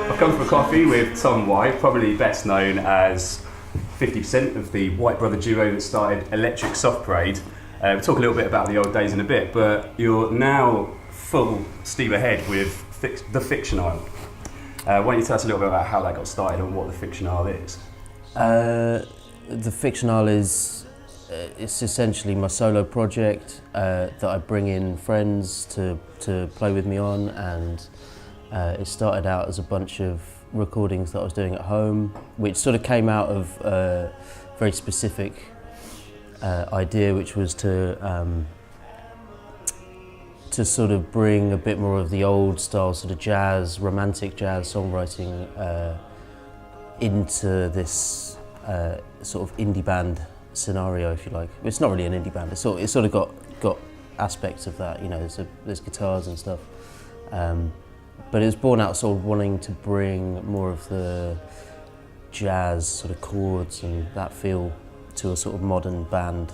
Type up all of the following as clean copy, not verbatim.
I've come for a coffee with Tom White, probably best known as 50% of the White Brother duo that started Electric Soft Parade. We'll talk a little bit about the old days in a bit, but you're now full steam ahead with the fictional. Why don't you tell us a little bit about how that got started and what the fictional is? The fictional is it's essentially my solo project that I bring in friends to play with me on, and it started out as a bunch of recordings that I was doing at home, which sort of came out of a very specific idea, which was to sort of bring a bit more of the old style sort of jazz, romantic jazz songwriting into this sort of indie band scenario, if you like. It's not really an indie band. It's sort of got aspects of that. You know, there's guitars and stuff. But it was born out sort of wanting to bring more of the jazz sort of chords and that feel to a sort of modern band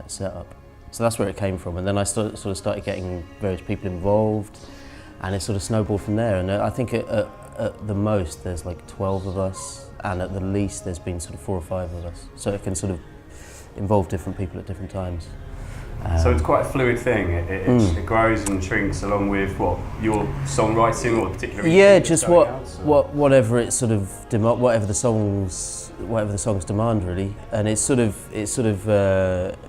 setup. So that's where it came from. And then I sort of started getting various people involved, and it sort of snowballed from there. And I think at the most there's like 12 of us, and at the least there's been sort of 4 or 5 of us. So it can sort of involve different people at different times. So it's quite a fluid thing. It grows and shrinks along with what your songwriting or particular. Yeah, just whatever it sort of whatever the songs demand really, and it's sort of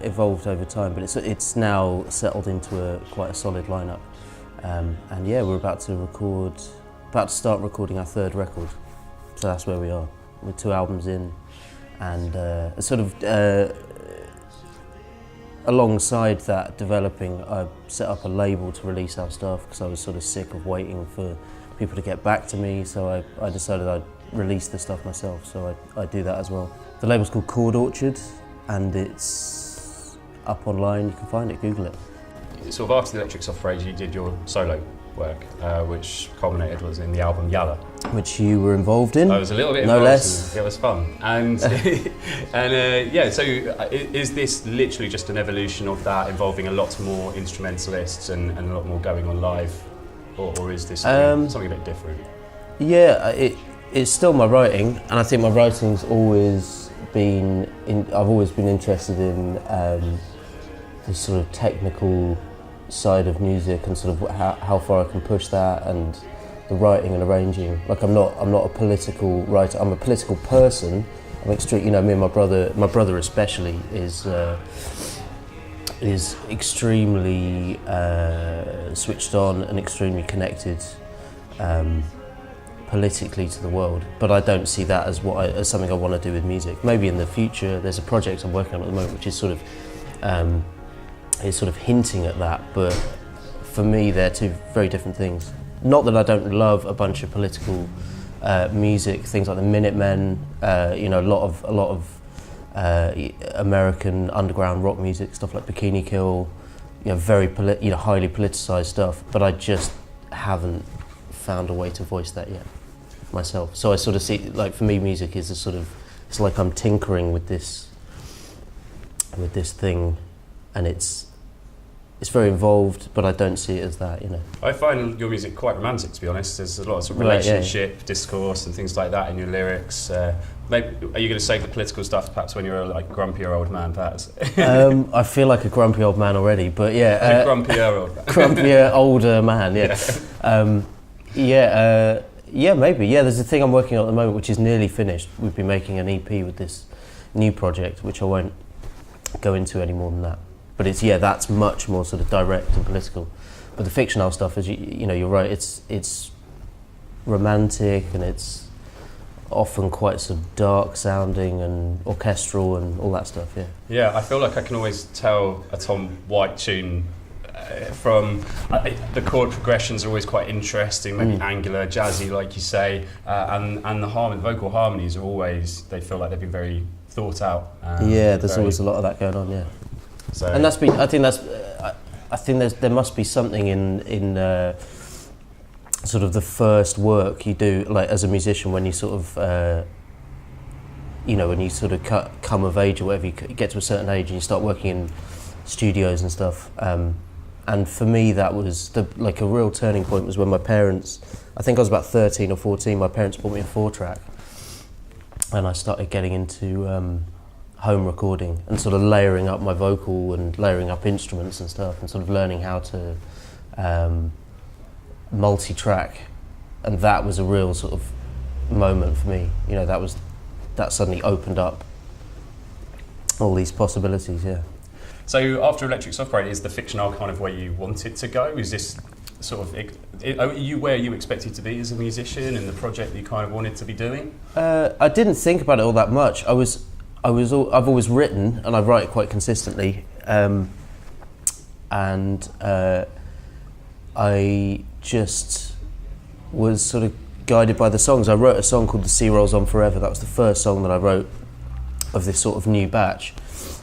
evolved over time. But it's now settled into quite a solid lineup. And yeah, we're about to start recording our 3rd record. So that's where we are. We're 2 albums in, and alongside that developing, I set up a label to release our stuff because I was sort of sick of waiting for people to get back to me, so I decided I'd release the stuff myself, so I do that as well. The label's called Chord Orchard, and it's up online, you can find it, Google it. Sort of after the Electric Soft Parade, you did your solo work, which culminated was in the album Yalla. Which you were involved in. I was a little bit involved. No less. It was fun. And, yeah, so is this literally just an evolution of that, involving a lot more instrumentalists and a lot more going on live? Or is this something a bit different? Yeah, it's still my writing, and I think my writing's always been, I've always been interested in the sort of technical side of music and sort of how far I can push that, and the writing and arranging. Like I'm not a political writer. I'm a political person. I'm extreme. You know, me and my brother especially is extremely switched on and extremely connected politically to the world. But I don't see that as something I want to do with music. Maybe in the future. There's a project I'm working on at the moment, which is sort of hinting at that, but for me they're 2 very different things. Not that I don't love a bunch of political music, things like the Minutemen, you know, a lot of American underground rock music, stuff like Bikini Kill, you know, very highly politicized stuff, but I just haven't found a way to voice that yet myself. So I sort of see, like, for me music is it's like I'm tinkering with this thing, and it's very involved, but I don't see it as that, you know. I find your music quite romantic, to be honest. There's a lot of, sort of relationship, discourse and things like that in your lyrics. Maybe, are you going to save the political stuff perhaps when you're a grumpier old man, perhaps? I feel like a grumpy old man already, but yeah. Grumpier old man. Grumpier, older man, yeah. Yeah, maybe. Yeah, there's a thing I'm working on at the moment which is nearly finished. We've been making an EP with this new project, which I won't go into any more than that. But that's much more sort of direct and political. But the fictional stuff, is you know, you're right. It's romantic, and it's often quite sort of dark sounding and orchestral and all that stuff. Yeah. Yeah, I feel like I can always tell a Tom White tune from the chord progressions are always quite interesting, maybe angular, jazzy, like you say, and the vocal harmonies are always, they feel like they've been very thought out. Yeah, there's always a lot of that going on. Yeah. So, and I think there must be something in sort of the first work you do, like as a musician, when you sort of you know, when you sort of come of age or whatever, you get to a certain age and you start working in studios and stuff, and and for me that was like a real turning point was when my parents, I think I was about 13 or 14, my parents bought me a 4-track, and I started getting into home recording and sort of layering up my vocal and layering up instruments and stuff, and sort of learning how to multi-track, and that was a real sort of moment for me. You know, that suddenly opened up all these possibilities. Yeah. So after Electric Soft Parade, is the fictional kind of where you want it to go? Is this sort of, are you where you expected to be as a musician and the project that you kind of wanted to be doing? I didn't think about it all that much. I've always written, and I write quite consistently, and I just was sort of guided by the songs. I wrote a song called The Sea Rolls On Forever. That was the first song that I wrote of this sort of new batch.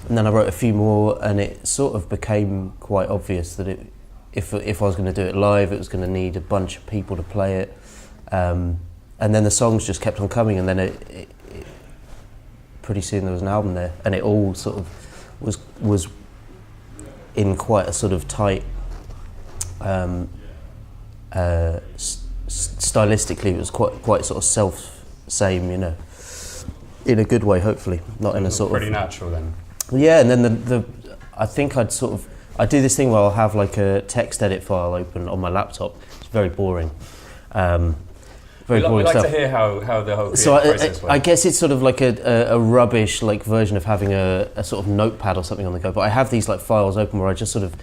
And then I wrote a few more, and it sort of became quite obvious that if I was going to do it live, it was going to need a bunch of people to play it. And then the songs just kept on coming, and then it pretty soon there was an album there, and it all sort of was in quite a sort of tight, stylistically it was quite sort of same, you know, in a good way, hopefully, not in a sort pretty of... Pretty natural then. Yeah, and then I think I do this thing where I'll have like a text edit file open on my laptop. It's very boring. We like to hear how the whole process works. I guess it's sort of like a rubbish like version of having a sort of notepad or something on the go. But I have these like files open where I just sort of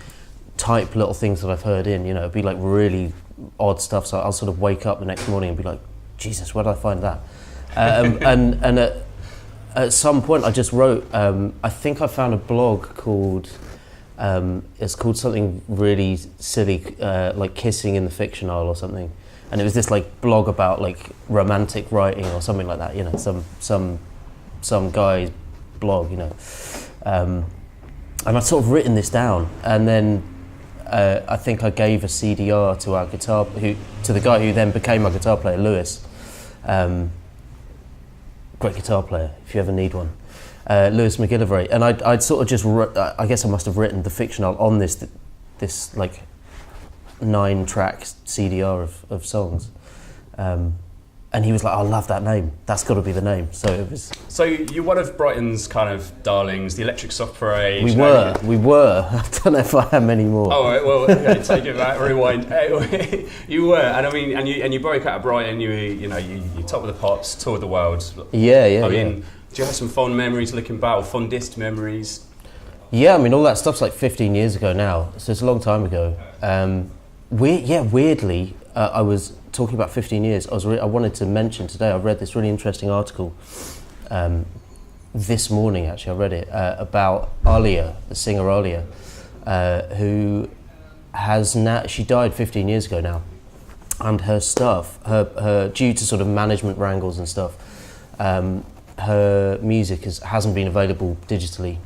type little things that I've heard in. You know, it'd be like really odd stuff. So I'll sort of wake up the next morning and be like, Jesus, where did I find that? And at some point I just wrote, I think I found a blog called, it's called something really silly, like Kissing in the Fictional or something. And it was this like blog about like romantic writing or something like that, you know, some guy's blog, you know. And I'd sort of written this down, and then I think I gave a CDR to our to the guy who then became our guitar player, Lewis. Great guitar player, if you ever need one. Lewis McGillivray. And I'd sort of just, I guess I must have written the fictional on this like 9-track CDR of songs. And he was like, I love that name. That's got to be the name. So it was... So you're one of Brighton's kind of darlings, the Electric Soft Parade. We were. I don't know if I am anymore. Oh, right, well, okay, take it back, rewind. You were, and I mean, and you broke out of Brighton. You top of the pops, toured the world. Yeah. I mean, do you have some fond memories looking back, or fondest memories? Yeah, I mean, all that stuff's like 15 years ago now, so it's a long time ago. Weirdly, I was talking about 15 years. I wanted to mention today, I read this really interesting article this morning, actually, I read it, about Alia, the singer Alia, who has now, she died 15 years ago now, and her stuff, her due to sort of management wrangles and stuff, her music hasn't been available digitally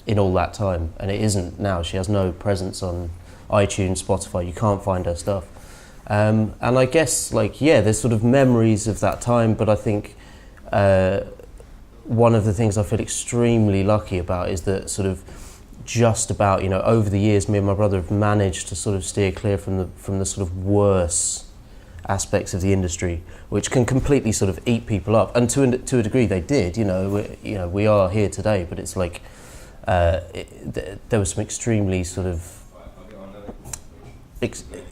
in all that time, and it isn't now. She has no presence on iTunes, Spotify. You can't find her stuff. And I guess, like, yeah, there's sort of memories of that time, but I think one of the things I feel extremely lucky about is that sort of just about, you know, over the years, me and my brother have managed to sort of steer clear from the sort of worse aspects of the industry, which can completely sort of eat people up. And to a degree they did, you know, we are here today, but it's like, there was some extremely sort of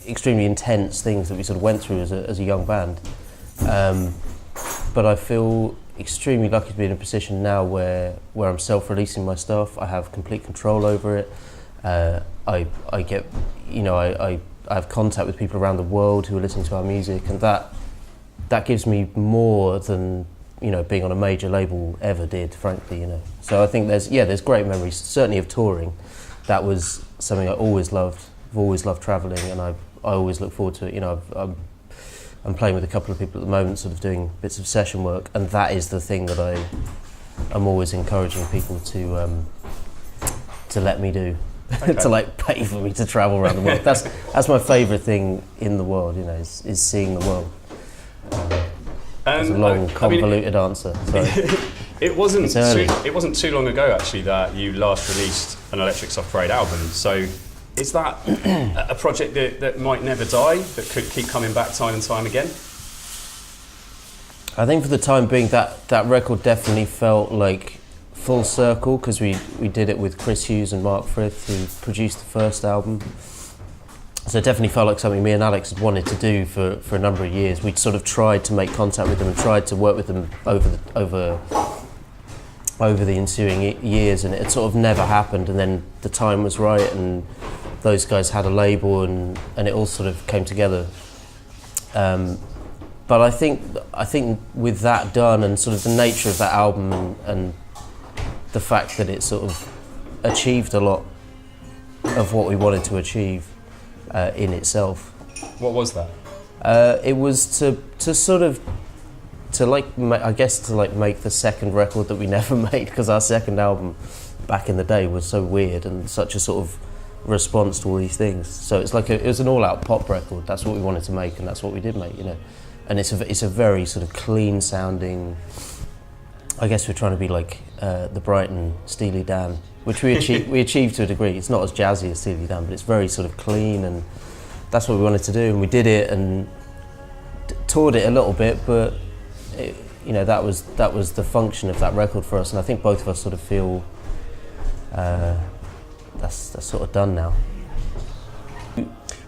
extremely intense things that we sort of went through as a young band, but I feel extremely lucky to be in a position now where I'm self-releasing my stuff. I have complete control over it. I get, you know, I have contact with people around the world who are listening to our music, and that gives me more than, you know, being on a major label ever did, frankly, you know. So I think there's great memories, certainly of touring. That was something I always loved. I've always loved travelling, and I always look forward to it. You know, I'm playing with a couple of people at the moment, sort of doing bits of session work, and that is the thing that I'm always encouraging people to let me do, okay. To like pay for me to travel around the world. That's my favourite thing in the world. You know, is seeing the world. It's a long, convoluted answer. So it wasn't too long ago actually that you last released an Electric Soft Parade album. So Is that a project that might never die, that could keep coming back time and time again? I think for the time being, that record definitely felt like full circle, because we did it with Chris Hughes and Mark Frith, who produced the first album. So it definitely felt like something me and Alex had wanted to do for a number of years. We'd sort of tried to make contact with them and tried to work with them over the ensuing years, and it sort of never happened. And then the time was right, and those guys had a label, and it all sort of came together. But I think with that done, and sort of the nature of that album, and the fact that it sort of achieved a lot of what we wanted to achieve in itself. What was that? It was to make the second record that we never made, because our second album back in the day was so weird and such a sort of response to all these things. So it's like it was an all-out pop record. That's what we wanted to make, and that's what we did make, you know. And it's a very sort of clean sounding. I guess we're trying to be like the Brighton Steely Dan, which we achieved to a degree. It's not as jazzy as Steely Dan, but it's very sort of clean, and that's what we wanted to do. And we did it and toured it a little bit, but that was the function of that record for us. And I think both of us sort of feel that's sort of done now.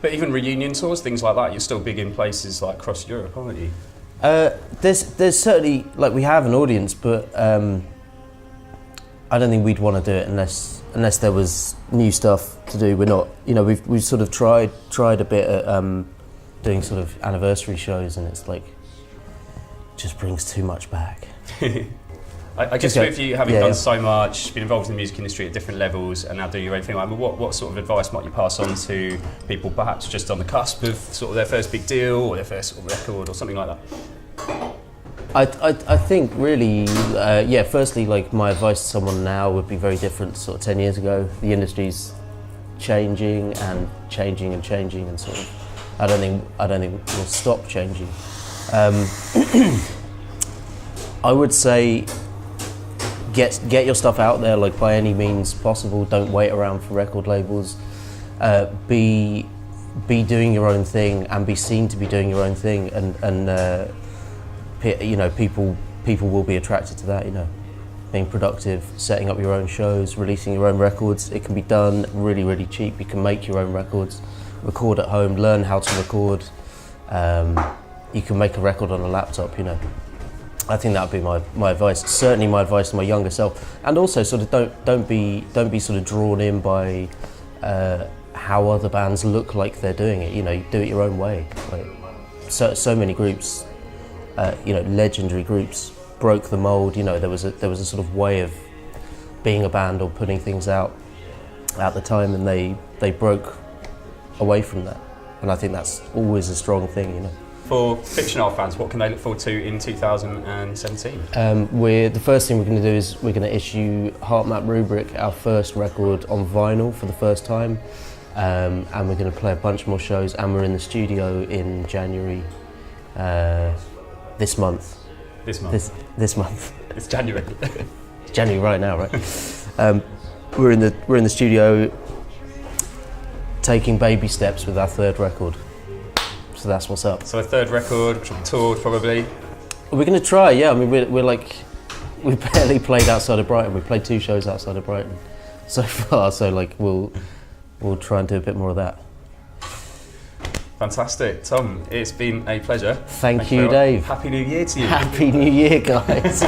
But even reunion tours, things like that, you're still big in places like across Europe, aren't you? There's certainly, like, we have an audience, but I don't think we'd want to do it unless there was new stuff to do. We're not, we've sort of tried a bit at doing sort of anniversary shows, and it's like, just brings too much back. I guess with you having done so much, been involved in the music industry at different levels, and now doing your own thing, what sort of advice might you pass on to people perhaps just on the cusp of sort of their first big deal or their first sort of record or something like that? I think really, firstly, like, my advice to someone now would be very different to sort of 10 years ago. The industry's changing and changing and changing, and sort of, I don't think we'll stop changing. I would say get your stuff out there, like, by any means possible. Don't wait around for record labels. Be doing your own thing and be seen to be doing your own thing, and people will be attracted to that. Being productive, setting up your own shows, releasing your own records. It can be done really, really cheap. You can make your own records, record at home, learn how to record. You can make a record on a laptop. I think that would be my advice. Certainly my advice to my younger self. And also sort of don't be sort of drawn in by how other bands look like they're doing it. You do it your own way. Like, so many groups, legendary groups broke the mold. There was a sort of way of being a band or putting things out at the time, and they broke away from that. And I think that's always a strong thing. For fictional fans, what can they look forward to in 2017? The first thing we're going to do is we're going to issue Heart Map Rubric, our first record, on vinyl for the first time, and we're going to play a bunch more shows, and we're in the studio in January this month. This month? This month. It's January. It's January right now, right? We're in the studio taking baby steps with our third record. So that's what's up. So a third record, which will be toured probably. We're going to try, yeah. I mean, we barely played outside of Brighton. We played 2 shows outside of Brighton so far. So like we'll try and do a bit more of that. Fantastic, Tom. It's been a pleasure. Thank you, Dave. Happy New Year to you. Happy New Year, guys.